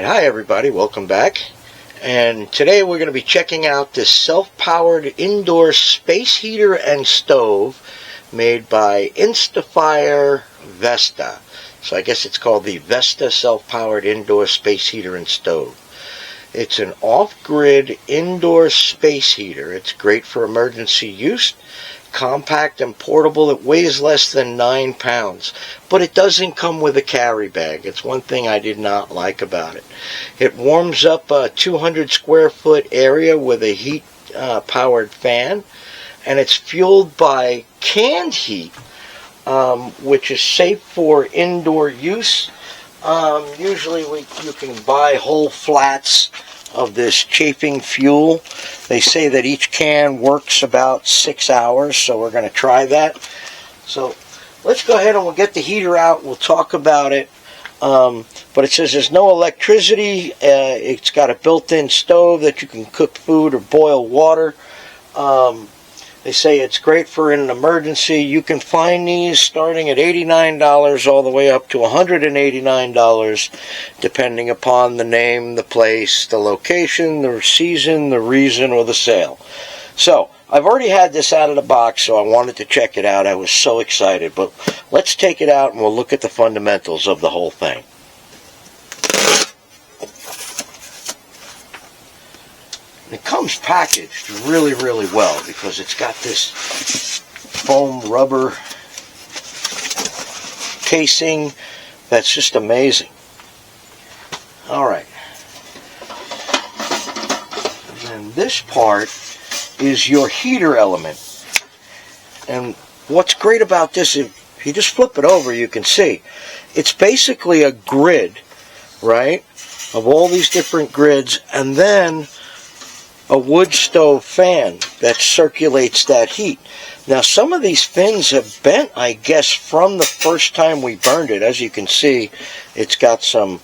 Alright, hi everybody, welcome back. And today we're going to be checking out this self-powered indoor space heater and stove made by Instafire Vesta. So I guess it's called the Vesta self-powered indoor space heater and stove. It's an off-grid indoor space heater. It's great for emergency use. Compact and portable. It weighs less than 9 pounds, but it doesn't come with a carry bag. It's one thing I did not like about it. It warms up a 200 square foot area with a heat powered fan, and it's fueled by canned heat, which is safe for indoor use. Usually you can buy whole flats of this chafing fuel. They say that each can works about 6 hours, so we're going to try that. So let's go ahead and we'll get the heater out. We'll talk about it. But it says there's no electricity. It's got a built-in stove that you can cook food or boil water. They say it's great for an emergency. You can find these starting at $89 all the way up to $189, depending upon the name, the place, the location, the season, the reason, or the sale. So, I've already had this out of the box, so I wanted to check it out. I was so excited. But let's take it out and we'll look at the fundamentals of the whole thing. It comes packaged really, really well because it's got this foam rubber casing that's just amazing. Alright. And this part is your heater element. And what's great about this, if you just flip it over, you can see it's basically a grid, right, of all these different grids, and then a wood stove fan that circulates that heat. Now some of these fins have bent, I guess, from the first time we burned it. As you can see, it's got some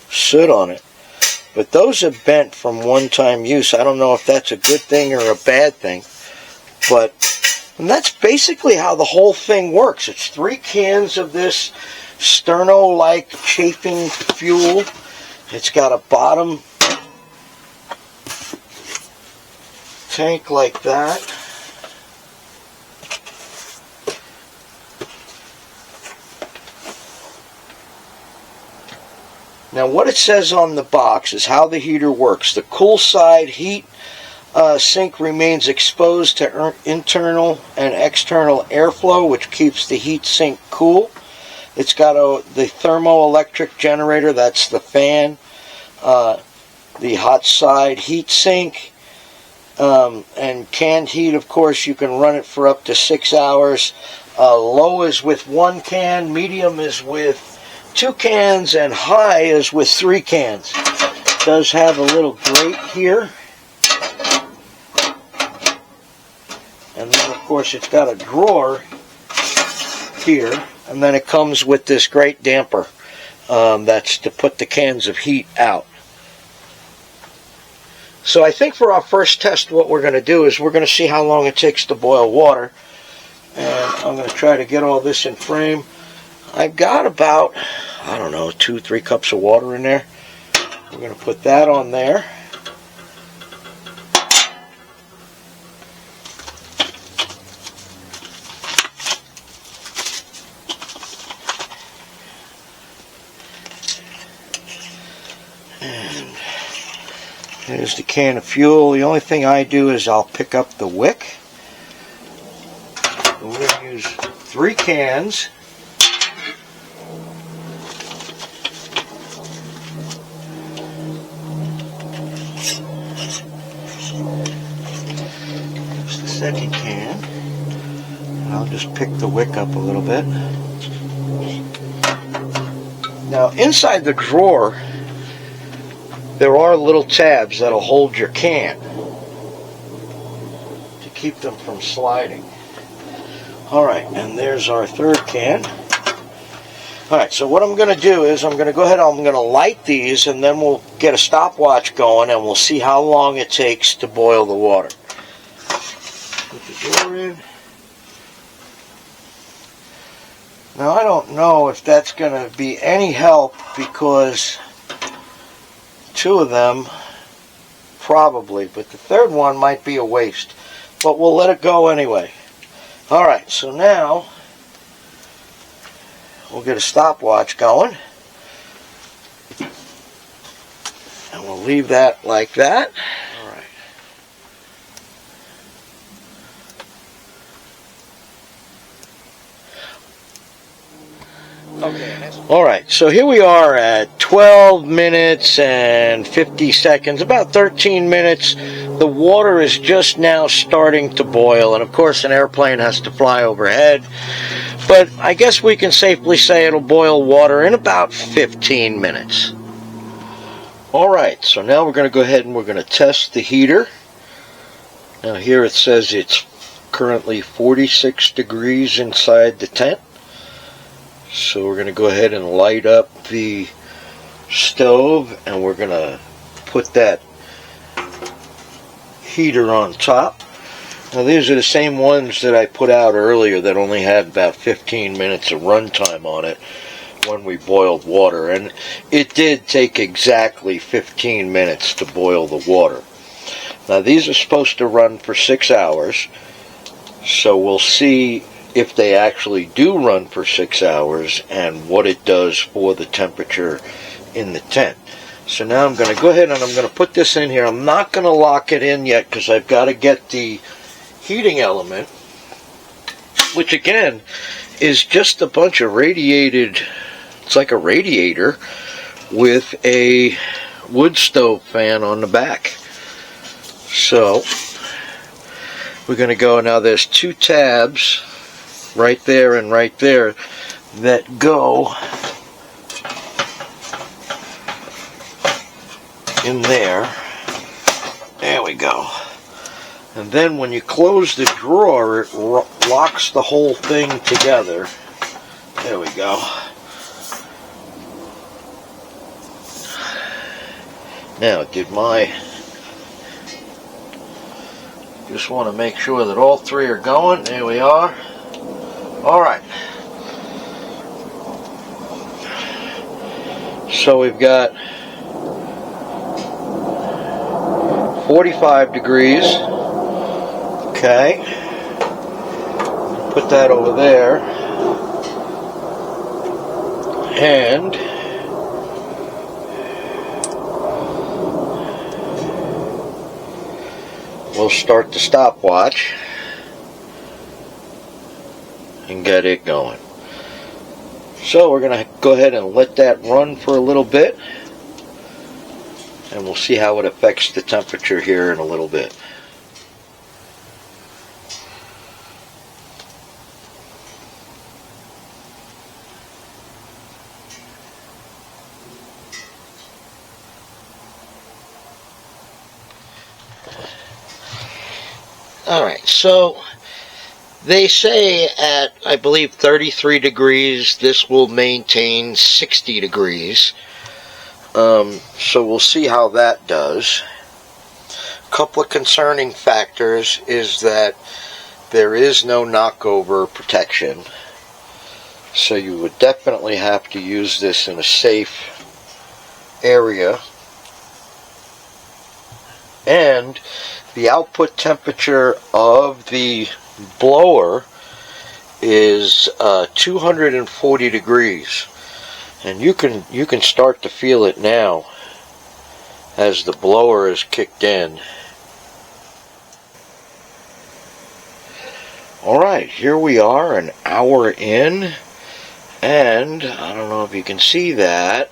soot on it. But those have bent from one-time use. I don't know if that's a good thing or a bad thing. But and that's basically how the whole thing works. It's 3 cans of this sterno-like chafing fuel. It's got a bottom tank like that. Now what it says on the box is how the heater works. The cool side heat sink remains exposed to internal and external airflow, which keeps the heat sink cool. It's got the thermoelectric generator, that's the fan, the hot side heat sink, and canned heat, of course, you can run it for up to 6 hours. Low is with 1 can, medium is with 2 cans, and high is with 3 cans. It does have a little grate here. And then, of course, it's got a drawer here. And then it comes with this great damper that's to put the cans of heat out. So I think for our first test what we're going to do is we're going to see how long it takes to boil water. And I'm going to try to get all this in frame. I've got about, I don't know, 2-3 cups of water in there. We're going to put that on there. There's the can of fuel. The only thing I do is I'll pick up the wick. We're going to use 3 cans. Here's the second can. And I'll just pick the wick up a little bit. Now inside the drawer there are little tabs that'll hold your can to keep them from sliding. Alright, and there's our 3rd can. Alright, so what I'm going to do is I'm going to go ahead and I'm going to light these, and then we'll get a stopwatch going and we'll see how long it takes to boil the water. Put the door in. Now I don't know if that's going to be any help because 2 of them, probably, but the third one might be a waste. But we'll let it go anyway. Alright, so now we'll get a stopwatch going. And we'll leave that like that. Alright. Okay. Alright, so here we are at 12 minutes and 50 seconds, about 13 minutes. The water is just now starting to boil, and of course an airplane has to fly overhead. But I guess we can safely say it'll boil water in about 15 minutes. Alright, so now we're going to go ahead and we're going to test the heater. Now here it says it's currently 46 degrees inside the tent. So we're going to go ahead and light up the stove, and we're going to put that heater on top. Now these are the same ones that I put out earlier that only had about 15 minutes of runtime on it when we boiled water, and it did take exactly 15 minutes to boil the water. Now these are supposed to run for 6 hours, so we'll see if they actually do run for 6 hours and what it does for the temperature in the tent. So now I'm going to go ahead and I'm going to put this in here. I'm not going to lock it in yet because I've got to get the heating element, which again is just a bunch of radiated, it's like a radiator with a wood stove fan on the back. So we're going to go, now there's 2 tabs right there and right there that go in there. There we go. And then when you close the drawer, it locks the whole thing together. There we go. Now, just want to make sure that all 3 are going. There we are. Alright. So we've got 45 degrees. Okay. Put that over there. And we'll start the stopwatch and get it going. So we're going to go ahead and let that run for a little bit, and we'll see how it affects the temperature here in a little bit. Alright, so they say at, I believe, 33 degrees, this will maintain 60 degrees. So we'll see how that does. A couple of concerning factors is that there is no knockover protection. So you would definitely have to use this in a safe area. And the output temperature of the blower is 240 degrees, and you can start to feel it now as the blower is kicked in. Alright, here we are, an hour in, and I don't know if you can see that.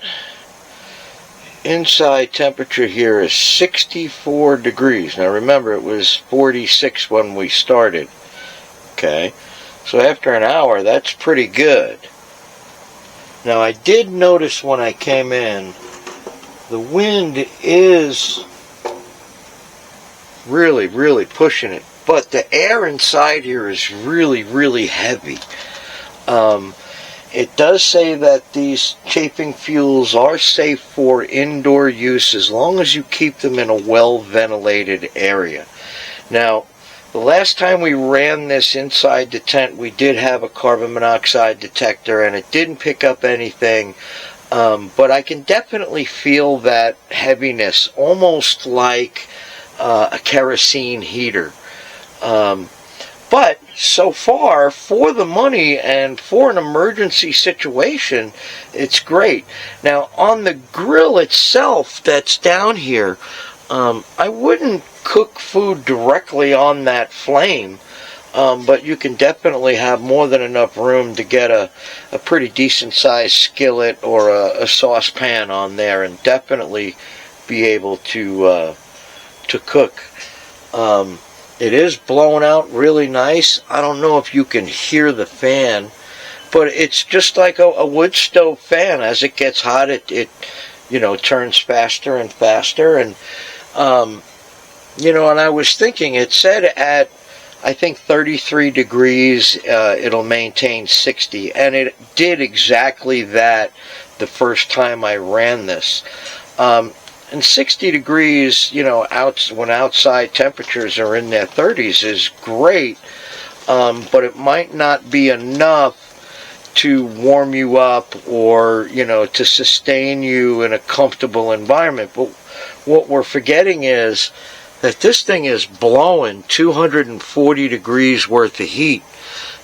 Inside temperature here is 64 degrees. Now remember, it was 46 when we started. Okay, so after an hour, that's pretty good. Now I did notice when I came in, the wind is really pushing it, but the air inside here is really heavy. It does say that these chafing fuels are safe for indoor use as long as you keep them in a well-ventilated area. Now, the last time we ran this inside the tent, we did have a carbon monoxide detector, and it didn't pick up anything. but I can definitely feel that heaviness, almost like a kerosene heater. But so far, for the money and for an emergency situation, it's great. Now, on the grill itself that's down here, I wouldn't cook food directly on that flame, but you can definitely have more than enough room to get a pretty decent sized skillet or a saucepan on there, and definitely be able to cook. It is blowing out really nice. I don't know if you can hear the fan, but it's just like a wood stove fan. As it gets hot, it turns faster and faster. And and I was thinking, it said at, I think, 33 degrees, it'll maintain 60, and it did exactly that the first time I ran this. And 60 degrees, when outside temperatures are in their 30s is great, but it might not be enough to warm you up or, to sustain you in a comfortable environment. But what we're forgetting is that this thing is blowing 240 degrees worth of heat.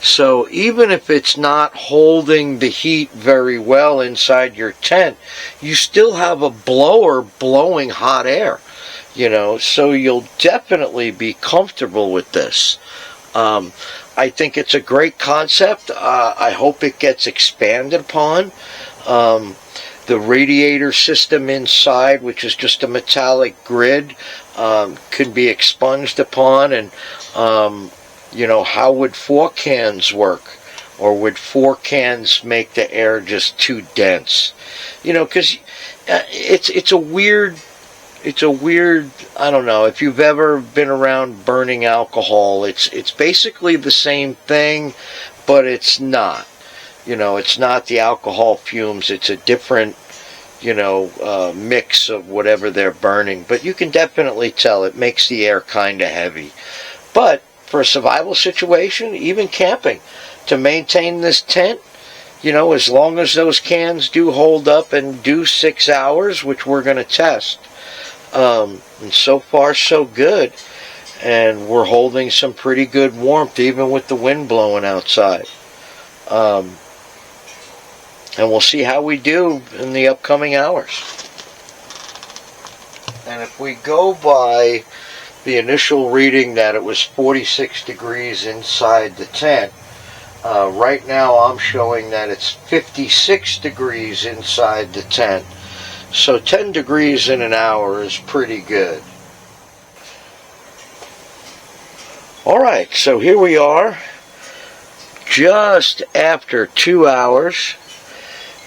So even if it's not holding the heat very well inside your tent, you still have a blower blowing hot air, so you'll definitely be comfortable with this. I think it's a great concept. I hope it gets expanded upon. The radiator system inside, which is just a metallic grid, can be expunged upon, and how would 4 cans work? Or would 4 cans make the air just too dense? Because it's a weird, I don't know, if you've ever been around burning alcohol, it's basically the same thing, but it's not. It's not the alcohol fumes, it's a different, mix of whatever they're burning. But you can definitely tell it makes the air kind of heavy. But for a survival situation, even camping, to maintain this tent, as long as those cans do hold up and do 6 hours, which we're going to test. And so far, so good. And we're holding some pretty good warmth, even with the wind blowing outside. And we'll see how we do in the upcoming hours. And if we go by the initial reading that it was 46 degrees inside the tent, right now I'm showing that it's 56 degrees inside the tent. So 10 degrees in an hour is pretty good. Alright, so here we are, just after 2 hours,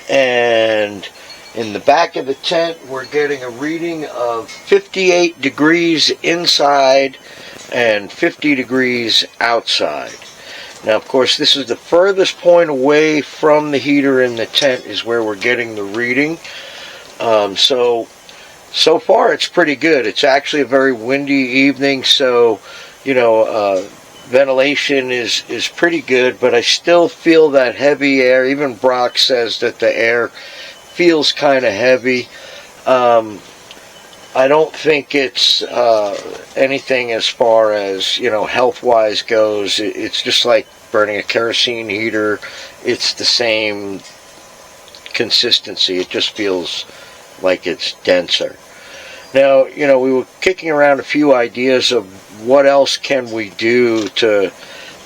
and in the back of the tent we're getting a reading of 58 degrees inside and 50 degrees outside. Now, of course, this is the furthest point away from the heater in the tent is where we're getting the reading. So far it's pretty good. It's actually a very windy evening, so ventilation is pretty good, but I still feel that heavy air. Even Brock says that the air feels kind of heavy. I don't think it's anything as far as, health-wise goes. It's just like burning a kerosene heater. It's the same consistency. It just feels like it's denser. Now, we were kicking around a few ideas of what else can we do to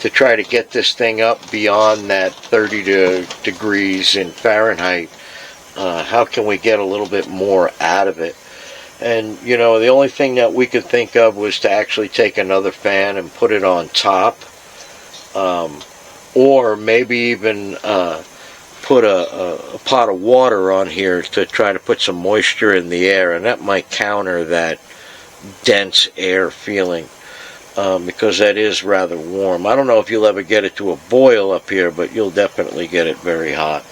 try to get this thing up beyond that 30 degrees in Fahrenheit. How can we get a little bit more out of it? And, the only thing that we could think of was to actually take another fan and put it on top. Or maybe even put a pot of water on here to try to put some moisture in the air. And that might counter that dense air feeling. Because that is rather warm. I don't know if you'll ever get it to a boil up here, but you'll definitely get it very hot.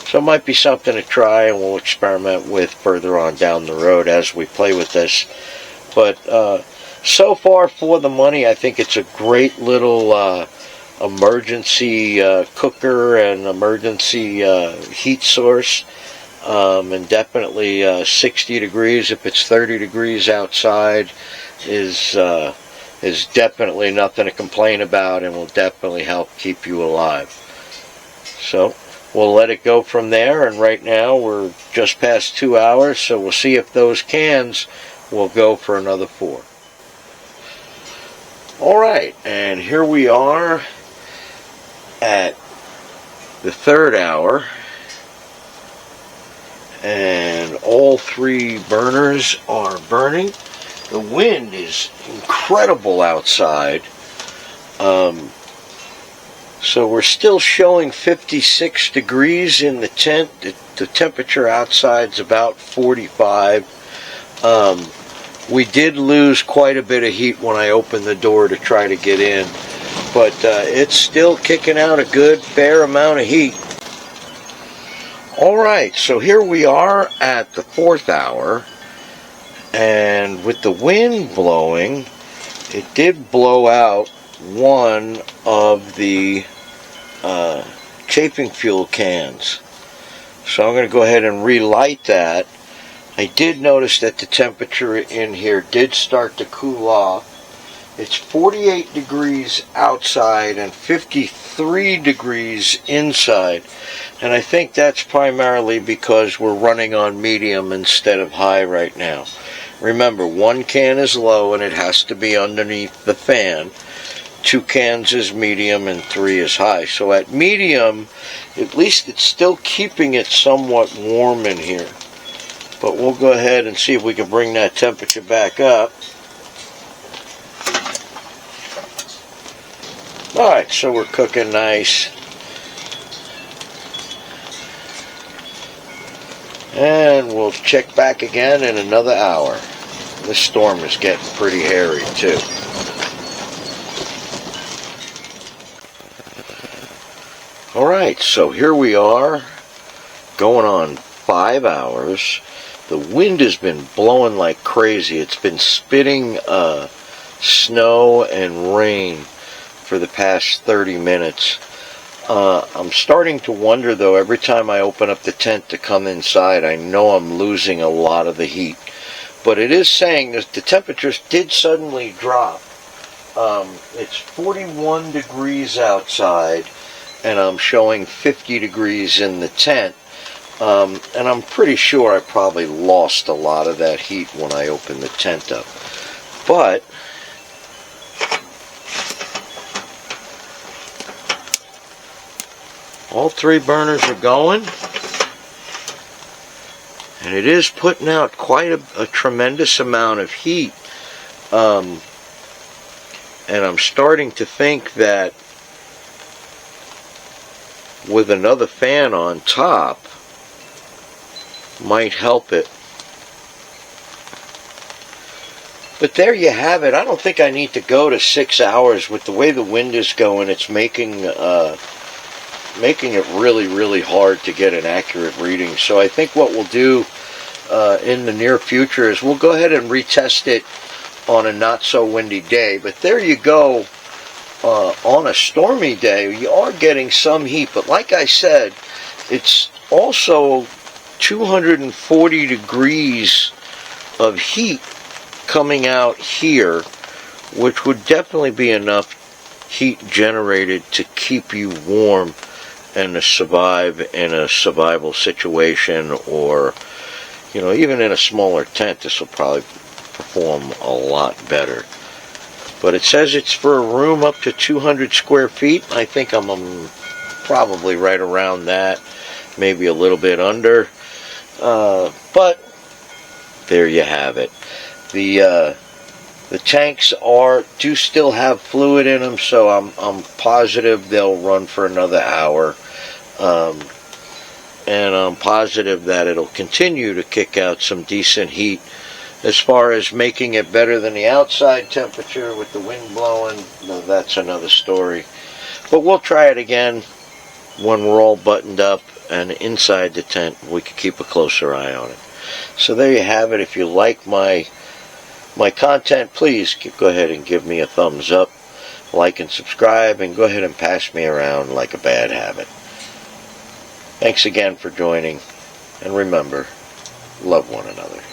So it might be something to try, and we'll experiment with further on down the road as we play with this. But so far, for the money, I think it's a great little emergency cooker and emergency heat source. and definitely 60 degrees if it's 30 degrees outside is definitely nothing to complain about, and will definitely help keep you alive. So we'll let it go from there, and right now we're just past 2 hours, so we'll see if those cans will go for another 4. Alright, and here we are at the 3rd hour, and all 3 burners are burning. The wind is incredible outside, so we're still showing 56 degrees in the tent. The temperature outside's about 45. We did lose quite a bit of heat when I opened the door to try to get in, but it's still kicking out a good fair amount of heat. Alright, so here we are at the 4th hour, and with the wind blowing, it did blow out one of the chafing fuel cans. So I'm going to go ahead and relight that. I did notice that the temperature in here did start to cool off. It's 48 degrees outside and 53 degrees inside. And I think that's primarily because we're running on medium instead of high right now. Remember, 1 can is low and it has to be underneath the fan. 2 cans is medium and 3 is high. So at medium, at least it's still keeping it somewhat warm in here. But we'll go ahead and see if we can bring that temperature back up. Alright, so we're cooking nice. And we'll check back again in another hour. This storm is getting pretty hairy too. Alright, so here we are, going on 5 hours. The wind has been blowing like crazy. It's been spitting snow and rain for the past 30 minutes. I'm starting to wonder, though, every time I open up the tent to come inside, I know I'm losing a lot of the heat. But it is saying that the temperatures did suddenly drop. It's 41 degrees outside, and I'm showing 50 degrees in the tent. And I'm pretty sure I probably lost a lot of that heat when I opened the tent up. But all 3 burners are going, and it is putting out quite a tremendous amount of heat. And I'm starting to think that with another fan on top might help it. But there you have it. I don't think I need to go to 6 hours. With the way the wind is going, it's making it really hard to get an accurate reading. So I think what we'll do in the near future is we'll go ahead and retest it on a not so windy day. But there you go. On a stormy day, you are getting some heat, but like I said, it's also 240 degrees of heat coming out here, which would definitely be enough heat generated to keep you warm and to survive in a survival situation, or even in a smaller tent. This will probably perform a lot better. But it says it's for a room up to 200 square feet. I think I'm probably right around that, maybe a little bit under. But there you have it. The tanks do still have fluid in them, so I'm positive they'll run for another hour. And I'm positive that it'll continue to kick out some decent heat. As far as making it better than the outside temperature with the wind blowing, that's another story. But we'll try it again when we're all buttoned up and inside the tent. We can keep a closer eye on it. So there you have it. If you like my content, please go ahead and give me a thumbs up, like and subscribe, and go ahead and pass me around like a bad habit. Thanks again for joining, And remember, love one another.